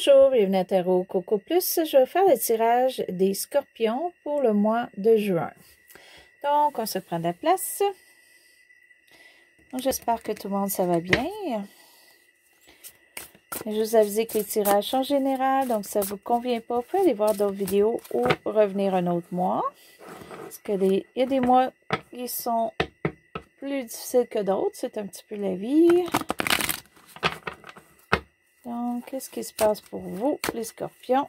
Bonjour, bienvenue à Tarot Coco Plus. Je vais faire le tirage des scorpions pour le mois de juin. Donc, on se prend de la place. J'espère que tout le monde, ça va bien. Je vous avise que les tirages sont généraux, donc si ça ne vous convient pas, vous pouvez aller voir d'autres vidéos ou revenir un autre mois. Parce qu'il y a des mois qui sont plus difficiles que d'autres, c'est un petit peu la vie. Donc, qu'est-ce qui se passe pour vous, les scorpions,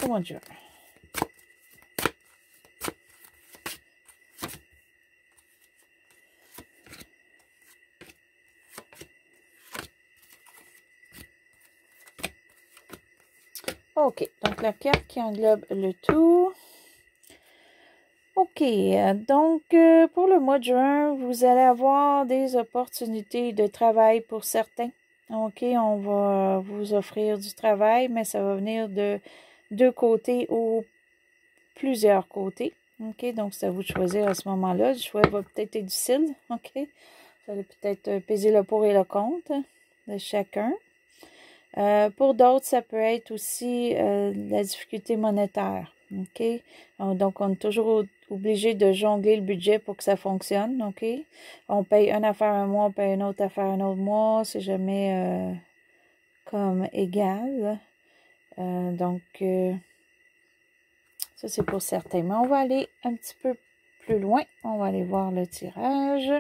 au mois de juin? OK, donc la carte qui englobe le tout. OK, donc pour le mois de juin, vous allez avoir des opportunités de travail pour certains. OK, on va vous offrir du travail, mais ça va venir de deux côtés ou plusieurs côtés. OK, donc c'est à vous de choisir à ce moment-là. Le choix va peut-être être difficile. OK, vous allez peut-être peser le pour et le contre de chacun. Pour d'autres, ça peut être aussi la difficulté monétaire. OK? Donc, on est toujours obligé de jongler le budget pour que ça fonctionne. OK? On paye une affaire un mois, on paye une autre affaire un autre mois. C'est jamais comme égal. Donc, ça, c'est pour certains. Mais on va aller un petit peu plus loin. On va aller voir le tirage.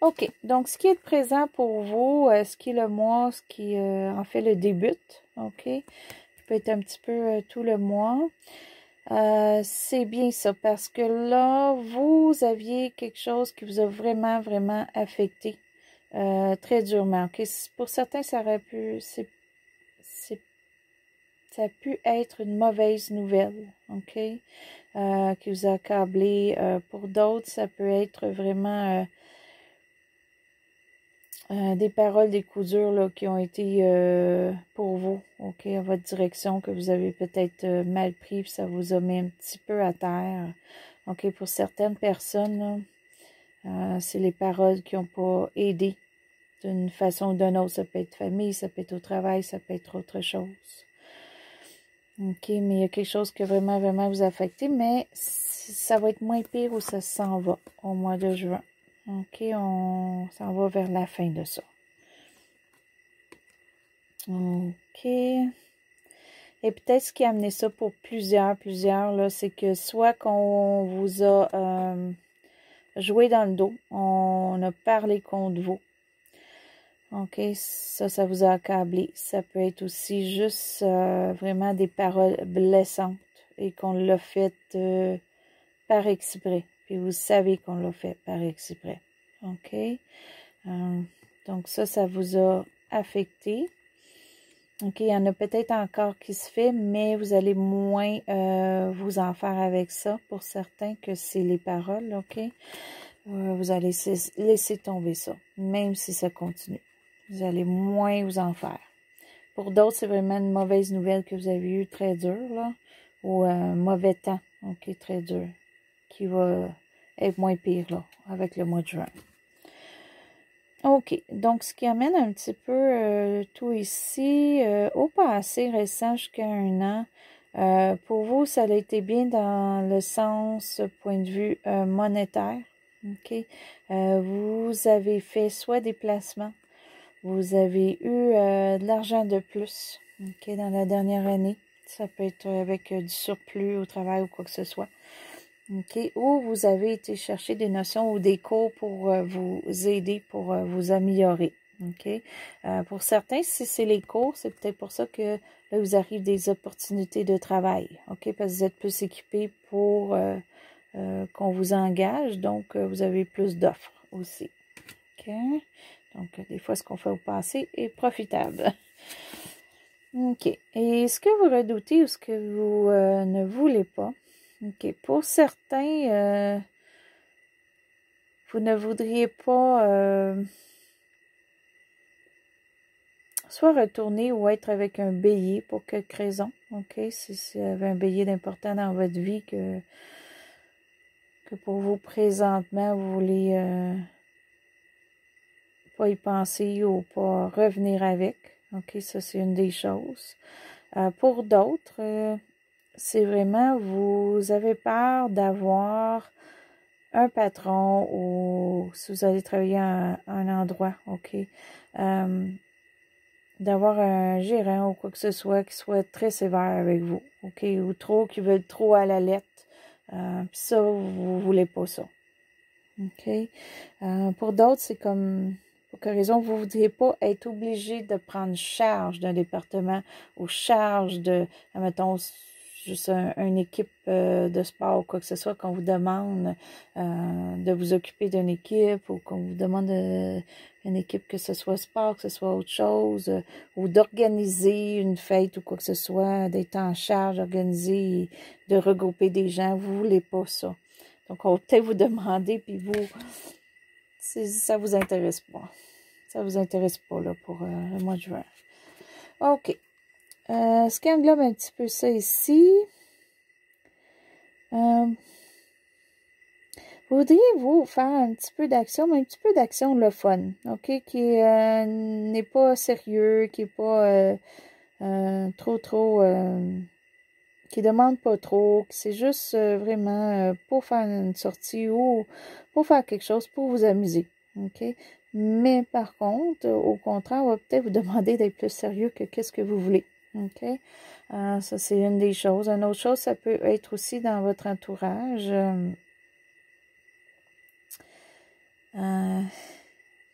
OK, donc ce qui est présent pour vous, ce qui est le mois, ce qui en fait le début, OK, ça peut être un petit peu tout le mois. C'est bien ça, parce que là, vous aviez quelque chose qui vous a vraiment, vraiment affecté très durement. OK, pour certains, ça aurait pu, ça a pu être une mauvaise nouvelle, OK, qui vous a accablé. Pour d'autres, ça peut être vraiment... des paroles, des coups durs là, qui ont été pour vous, OK, à votre direction, que vous avez peut-être mal pris, puis ça vous a mis un petit peu à terre. OK, pour certaines personnes, c'est les paroles qui n'ont pas aidé d'une façon ou d'une autre. Ça peut être famille, ça peut être au travail, ça peut être autre chose. OK, mais il y a quelque chose qui vraiment, vraiment vous a affecté, mais ça va être moins pire où ça s'en va au mois de juin. OK, on s'en va vers la fin de ça. OK. Et peut-être ce qui a amené ça pour plusieurs, là, c'est que soit qu'on vous a joué dans le dos, on a parlé contre vous. OK, ça vous a accablé. Ça peut être aussi juste vraiment des paroles blessantes et qu'on l'a fait par exprès. Puis vous savez qu'on l'a fait par exprès. OK? Donc ça vous a affecté. OK, il y en a peut-être encore qui se fait, mais vous allez moins vous en faire avec ça pour certains que c'est les paroles, OK? Vous allez laisser tomber ça, même si ça continue. Vous allez moins vous en faire. Pour d'autres, c'est vraiment une mauvaise nouvelle que vous avez eue très dure, là, ou un mauvais temps, OK, très dur, qui va être moins pire, là, avec le mois de juin. OK, donc ce qui amène un petit peu tout ici, au passé récent jusqu'à 1 an, pour vous, ça a été bien dans le sens, point de vue monétaire, OK? Vous avez fait soit des placements, vous avez eu de l'argent de plus, OK, dans la dernière année. Ça peut être avec du surplus au travail ou quoi que ce soit. OK, ou vous avez été chercher des notions ou des cours pour vous aider, pour vous améliorer. OK, pour certains, si c'est les cours, c'est peut-être pour ça que là, vous arrive des opportunités de travail. OK, parce que vous êtes plus équipé pour qu'on vous engage, donc vous avez plus d'offres aussi. OK, donc des fois, ce qu'on fait au passé est profitable. OK, et ce que vous redoutez ou ce que vous ne voulez pas, OK, pour certains, vous ne voudriez pas soit retourner ou être avec un bélier pour quelque raison. OK, si vous avez un bélier d'important dans votre vie que pour vous présentement, vous voulez pas y penser ou pas revenir avec. OK, ça, c'est une des choses. Pour d'autres, c'est vraiment, vous avez peur d'avoir un patron ou si vous allez travailler à un endroit, OK, d'avoir un gérant ou quoi que ce soit qui soit très sévère avec vous, OK, ou qui veut trop à la lettre. Puis ça, vous voulez pas ça. OK. Pour d'autres, c'est comme, pour quelle raison vous ne voudriez pas être obligé de prendre charge d'un département ou charge de, admettons, juste une équipe de sport ou quoi que ce soit, qu'on vous demande de vous occuper d'une équipe ou qu'on vous demande une équipe, que ce soit sport, que ce soit autre chose, ou d'organiser une fête ou quoi que ce soit, d'être en charge, d'organiser, de regrouper des gens. Vous ne voulez pas ça. Donc, on va peut-être vous demander, puis vous, ça vous intéresse pas. Ça vous intéresse pas, là, pour le mois de juin. OK. Ce qui englobe un petit peu ça ici. Voudriez-vous faire un petit peu d'action, mais un petit peu d'action le fun, OK? Qui n'est pas sérieux, qui n'est pas trop... qui demande pas trop, qui c'est juste vraiment pour faire une sortie ou pour faire quelque chose pour vous amuser, OK? Mais par contre, au contraire, on va peut-être vous demander d'être plus sérieux que qu'est-ce que vous voulez, OK? Ça, c'est une des choses. Une autre chose, ça peut être aussi dans votre entourage.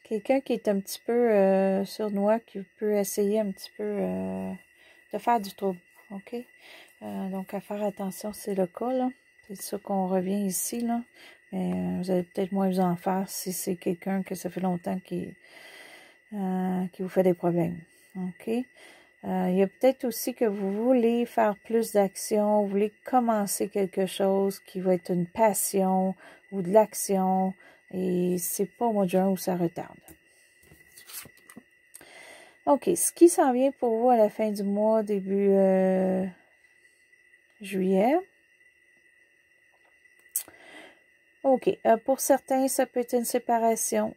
Quelqu'un qui est un petit peu sournois, qui peut essayer un petit peu de faire du trouble, OK? Donc, à faire attention, c'est le cas, là. C'est ça qu'on revient ici, là. Mais vous allez peut-être moins vous en faire si c'est quelqu'un que ça fait longtemps qui vous fait des problèmes, OK? Il y a peut-être aussi que vous voulez faire plus d'action, vous voulez commencer quelque chose qui va être une passion ou de l'action, et c'est pas au mois de juin où ça retarde. OK, ce qui s'en vient pour vous à la fin du mois, début juillet. OK, pour certains, ça peut être une séparation.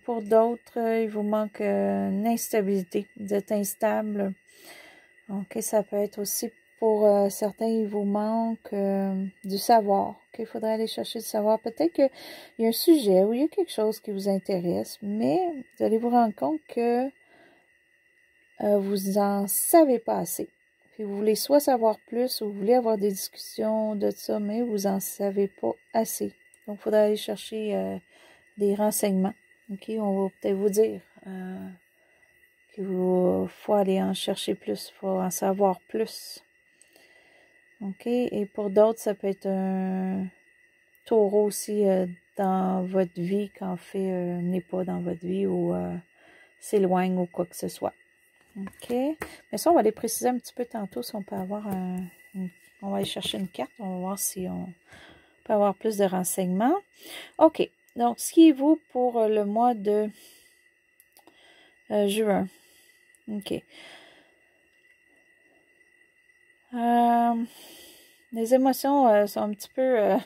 Pour d'autres, il vous manque une instabilité. Vous êtes instable. OK, ça peut être aussi pour certains, il vous manque du savoir. OK, il faudrait aller chercher du savoir. Peut-être qu'il y a un sujet ou il y a quelque chose qui vous intéresse, mais vous allez vous rendre compte que vous en savez pas assez. Puis vous voulez soit savoir plus ou vous voulez avoir des discussions de ça, mais vous en savez pas assez. Donc, il faudra aller chercher des renseignements. OK, on va peut-être vous dire qu'il faut aller en chercher plus, il faut en savoir plus. OK, et pour d'autres, ça peut être un taureau aussi dans votre vie, quand fait n'est pas dans votre vie ou s'éloigne ou quoi que ce soit. OK, mais ça, on va aller préciser un petit peu tantôt si on peut avoir on va aller chercher une carte, on va voir si on peut avoir plus de renseignements. OK, donc ce qui est vous pour le mois de juin. OK. Les émotions sont un petit peu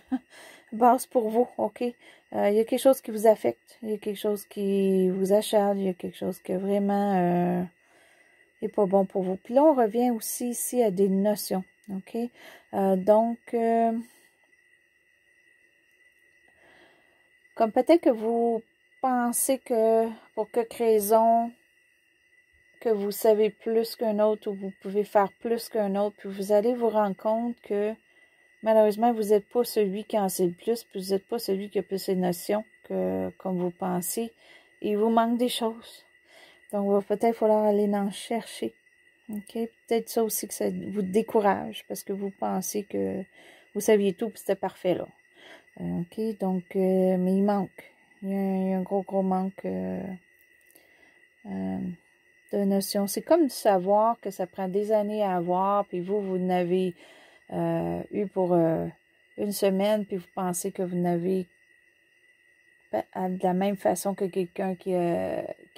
basses pour vous, OK? Il y a quelque chose qui vous affecte, il y a quelque chose qui vous achale, il y a quelque chose qui vraiment n'est pas bon pour vous. Puis là, on revient aussi ici à des notions, OK? Donc, comme peut-être que vous pensez que pour quelque raison que vous savez plus qu'un autre ou vous pouvez faire plus qu'un autre, puis vous allez vous rendre compte que malheureusement, vous n'êtes pas celui qui en sait le plus, puis vous n'êtes pas celui qui a plus de notions que comme vous pensez. Il vous manque des choses. Donc, il va peut-être falloir aller en chercher. OK? Peut-être ça aussi que ça vous décourage parce que vous pensez que vous saviez tout et c'était parfait là. OK? Donc, mais il manque. Il y a un gros manque de notions. C'est comme du savoir que ça prend des années à avoir, puis vous n'avez eu pour une semaine, puis vous pensez que vous n'avez pas de la même façon que quelqu'un qui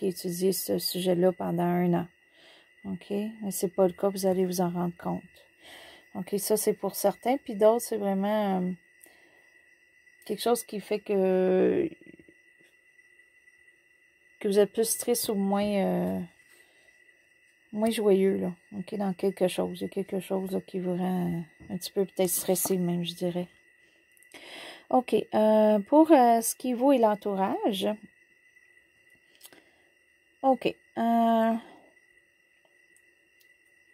étudie ce sujet-là pendant 1 an. OK? Mais c'est pas le cas, vous allez vous en rendre compte. OK, ça c'est pour certains, puis d'autres, c'est vraiment quelque chose qui fait que vous êtes plus triste ou moins moins joyeux, là. OK, dans quelque chose. Il y a quelque chose là, qui vous rend un petit peu peut-être stressé même, je dirais. OK. Pour ce qui est vous et l'entourage. OK.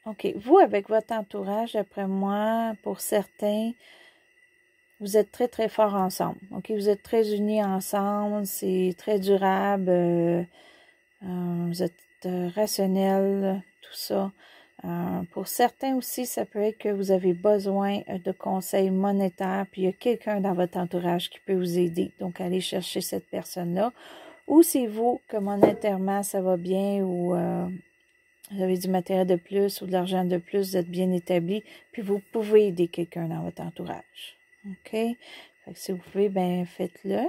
OK. Vous, avec votre entourage, d'après moi, pour certains, vous êtes très, très forts ensemble. OK? Vous êtes très unis ensemble. C'est très durable. Vous êtes rationnel, tout ça. Pour certains aussi, ça peut être que vous avez besoin de conseils monétaires, puis il y a quelqu'un dans votre entourage qui peut vous aider. Donc, allez chercher cette personne-là. Ou c'est vous que monétairement, ça va bien, ou vous avez du matériel de plus ou de l'argent de plus, vous êtes bien établi, puis vous pouvez aider quelqu'un dans votre entourage. OK? Fait que si vous pouvez, ben faites-le.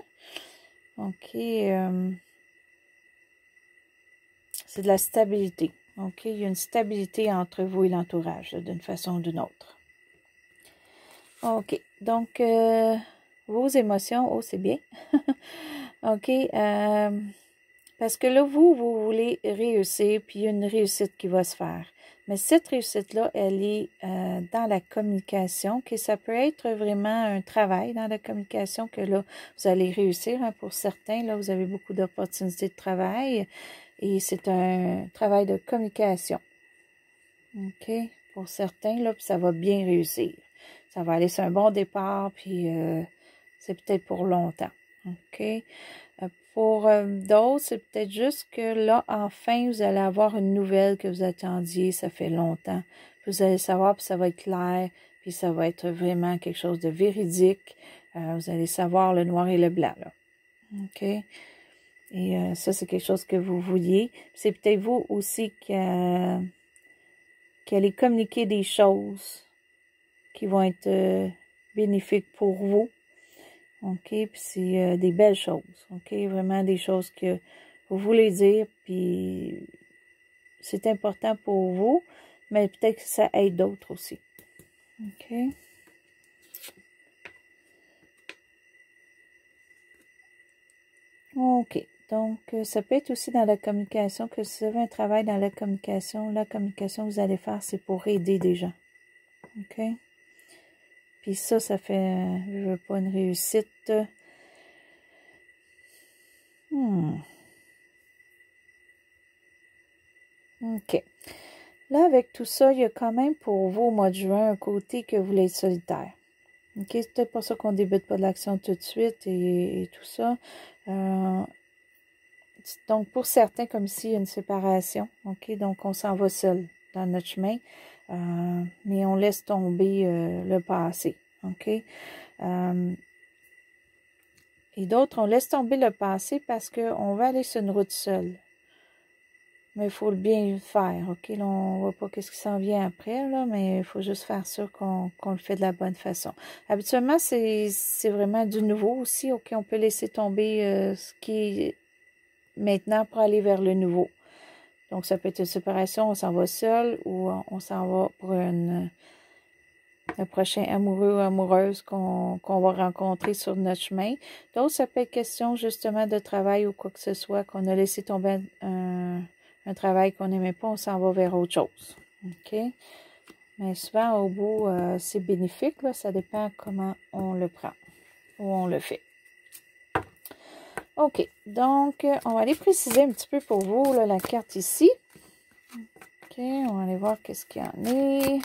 OK. C'est de la stabilité. OK? Il y a une stabilité entre vous et l'entourage, d'une façon ou d'une autre. OK. Donc, vos émotions, oh, c'est bien. OK. Parce que là, vous voulez réussir, puis il y a une réussite qui va se faire. Mais cette réussite-là, elle est dans la communication, que ça peut être vraiment un travail dans la communication, que là, vous allez réussir. Hein, pour certains, là, vous avez beaucoup d'opportunités de travail. Et c'est un travail de communication. OK? Pour certains, là, puis ça va bien réussir. Ça va aller sur un bon départ, puis c'est peut-être pour longtemps. OK? Pour d'autres, c'est peut-être juste que là, enfin, vous allez avoir une nouvelle que vous attendiez, ça fait longtemps. Puis vous allez savoir, puis ça va être clair, puis ça va être vraiment quelque chose de véridique. Vous allez savoir le noir et le blanc, là. OK? Et ça, c'est quelque chose que vous vouliez. C'est peut-être vous aussi qui allez communiquer des choses qui vont être bénéfiques pour vous. OK? Puis c'est des belles choses. OK? Vraiment des choses que vous voulez dire. Puis c'est important pour vous. Mais peut-être que ça aide d'autres aussi. OK? OK. Donc, ça peut être aussi dans la communication, que si vous avez un travail dans la communication que vous allez faire, c'est pour aider des gens. OK? Puis ça fait, je veux pas, une réussite. OK. Là, avec tout ça, il y a quand même pour vous, au mois de juin, un côté que vous voulez être solitaire. OK? C'est peut-être pour ça qu'on débute pas de l'action tout de suite et tout ça. Donc, pour certains, comme ici, il y a une séparation. OK? Donc, on s'en va seul dans notre chemin. Mais on laisse tomber le passé. OK? Et d'autres, on laisse tomber le passé parce qu'on va aller sur une route seule. Mais il faut le bien faire, OK? Là, on ne voit pas qu'est-ce qui s'en vient après, là, mais il faut juste faire sûr qu'on le fait de la bonne façon. Habituellement, c'est vraiment du nouveau aussi, OK? On peut laisser tomber ce qui est maintenant pour aller vers le nouveau. Donc, ça peut être une séparation, on s'en va seul ou on s'en va pour un prochain amoureux ou amoureuse qu'on va rencontrer sur notre chemin. D'autres, ça peut être question justement de travail ou quoi que ce soit, qu'on a laissé tomber un travail qu'on n'aimait pas, on s'en va vers autre chose. OK? Mais souvent, au bout, c'est bénéfique, là, ça dépend comment on le prend ou on le fait. OK, donc, on va aller préciser un petit peu pour vous là, la carte ici. OK, on va aller voir qu'est-ce qu'il y en est.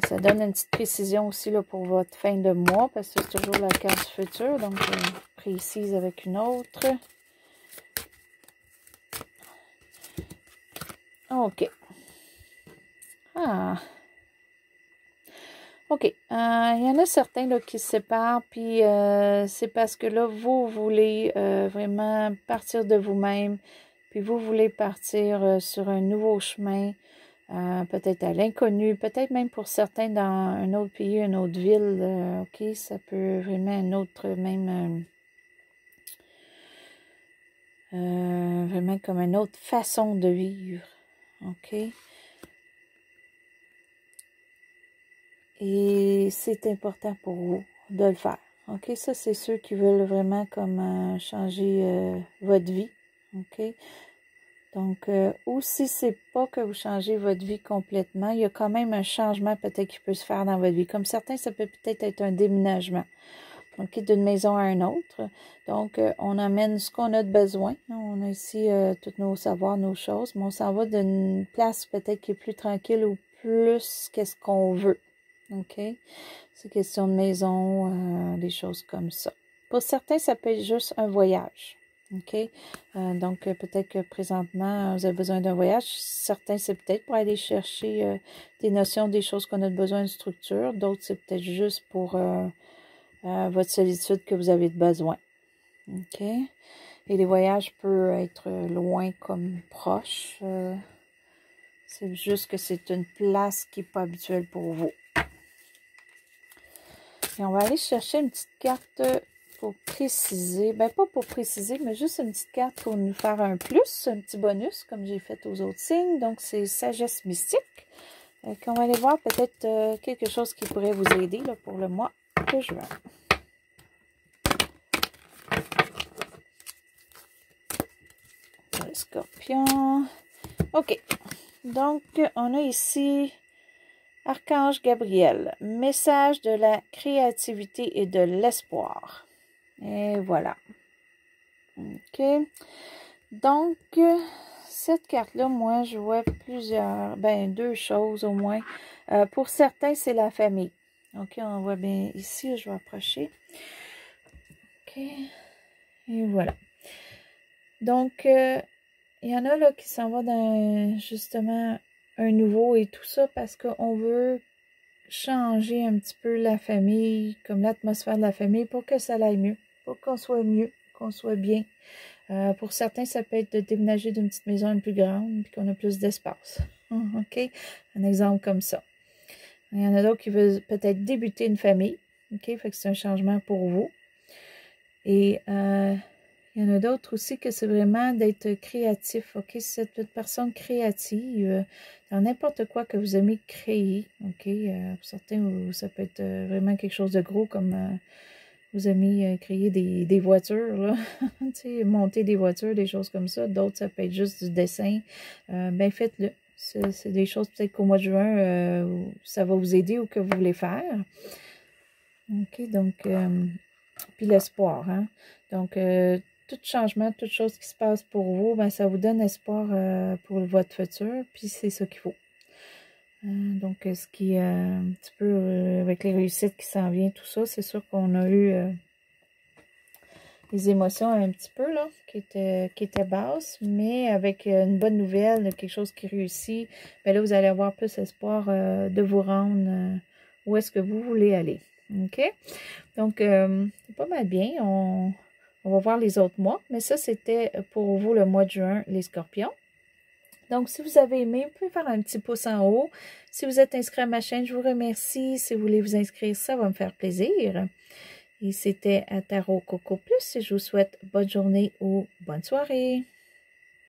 Ça donne une petite précision aussi là, pour votre fin de mois, parce que c'est toujours la carte du futur, donc je précise avec une autre. OK. Ah. OK. Il y en a certains là, qui se séparent, puis c'est parce que là, vous voulez vraiment partir de vous-même, puis vous voulez partir sur un nouveau chemin, peut-être à l'inconnu, peut-être même pour certains dans un autre pays, une autre ville. OK, ça peut vraiment une autre, même vraiment comme une autre façon de vivre. OK? Et c'est important pour vous de le faire. OK, ça, c'est ceux qui veulent vraiment comme changer votre vie. OK? Donc, ou si c'est pas que vous changez votre vie complètement, il y a quand même un changement peut-être qui peut se faire dans votre vie. Comme certains, ça peut peut-être être un déménagement. OK, d'une maison à une autre. Donc, on amène ce qu'on a de besoin. On a ici tous nos savoirs, nos choses, mais on s'en va d'une place peut-être qui est plus tranquille ou plus qu'est-ce qu'on veut. OK? C'est question de maison, des choses comme ça. Pour certains, ça peut être juste un voyage. OK? Donc, peut-être que présentement, vous avez besoin d'un voyage. Certains, c'est peut-être pour aller chercher des notions, des choses qu'on a besoin de structure. D'autres, c'est peut-être juste pour votre solitude que vous avez besoin. OK? Et les voyages peuvent être loin comme proches. C'est juste que c'est une place qui n'est pas habituelle pour vous. Et on va aller chercher une petite carte pour préciser. Ben, pas pour préciser, mais juste une petite carte pour nous faire un plus, un petit bonus, comme j'ai fait aux autres signes. Donc, c'est Sagesse Mystique. On va aller voir peut-être quelque chose qui pourrait vous aider là, pour le mois de juin. Le Scorpion. OK. Donc, on a ici Archange Gabriel. Message de la créativité et de l'espoir. Et voilà. OK. Donc, cette carte-là, moi, je vois deux choses au moins. Pour certains, c'est la famille. OK, on voit bien ici, je vais approcher. OK. Et voilà. Donc, il y en a là qui s'en vont dans justement un nouveau et tout ça parce qu'on veut changer un petit peu la famille, comme l'atmosphère de la famille pour que ça aille mieux, pour qu'on soit mieux, qu'on soit bien. Pour certains, ça peut être de déménager d'une petite maison à une plus grande et qu'on a plus d'espace. OK? Un exemple comme ça. Il y en a d'autres qui veulent peut-être débuter une famille. OK? Fait que c'est un changement pour vous. Et il y en a d'autres aussi que c'est vraiment d'être créatif. OK? Si c'est une personne créative dans n'importe quoi que vous aimez créer. OK? Pour certains, ça peut être vraiment quelque chose de gros comme vous aimez créer des voitures, là. Monter des voitures, des choses comme ça. D'autres, ça peut être juste du dessin. Ben, faites-le. C'est des choses peut-être qu'au mois de juin, ça va vous aider ou que vous voulez faire. OK? Donc, puis l'espoir, hein? Donc, tout changement, toute chose qui se passe pour vous, ben, ça vous donne espoir pour votre futur, puis c'est ça qu'il faut. Donc, ce qui est un petit peu avec les réussites qui s'en viennent, tout ça, c'est sûr qu'on a eu des émotions un petit peu, là, qui étaient basses, mais avec une bonne nouvelle, quelque chose qui réussit, ben là, vous allez avoir plus espoir de vous rendre où est-ce que vous voulez aller. OK? Donc, c'est pas mal bien. On va voir les autres mois, mais ça, c'était pour vous le mois de juin, les scorpions. Donc, si vous avez aimé, vous pouvez faire un petit pouce en haut. Si vous êtes inscrit à ma chaîne, je vous remercie. Si vous voulez vous inscrire, ça va me faire plaisir. Et c'était à Tarot Coco Plus. Je vous souhaite bonne journée ou bonne soirée.